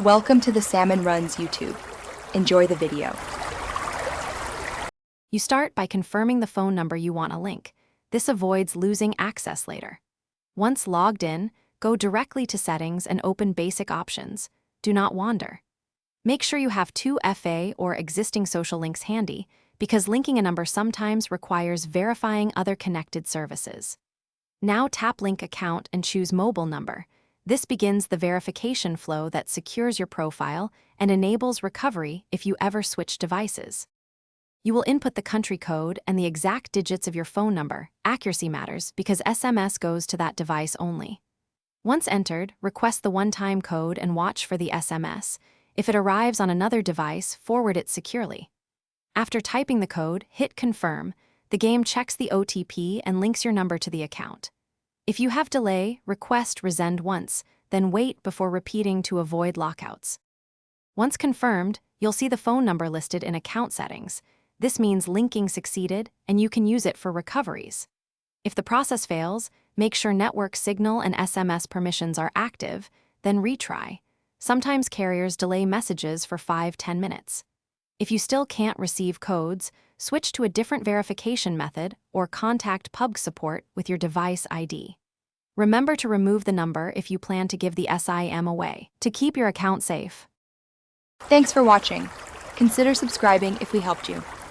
Welcome to the Salmon Runs YouTube. Enjoy the video. You start by confirming the phone number you want a link. This avoids losing access later. Once logged in, go directly to Settings and open Basic Options. Do not wander. Make sure you have 2 FA or existing social links handy, because linking a number sometimes requires verifying other connected services. Now tap Link Account and choose Mobile Number. This begins the verification flow that secures your profile and enables recovery if you ever switch devices. You will input the country code and the exact digits of your phone number. Accuracy matters because SMS goes to that device only. Once entered, request the one-time code and watch for the SMS. If it arrives on another device, forward it securely. After typing the code, hit Confirm. The game checks the OTP and links your number to the account. If you have delay, request resend once, then wait before repeating to avoid lockouts. Once confirmed, you'll see the phone number listed in Account Settings. This means linking succeeded, and you can use it for recoveries. If the process fails, make sure network signal and SMS permissions are active, then retry. Sometimes carriers delay messages for 5-10 minutes. If you still can't receive codes, switch to a different verification method or contact PUBG support with your device ID. Remember to remove the number if you plan to give the SIM away, to keep your account safe. Thanks for watching. Consider subscribing if we helped you.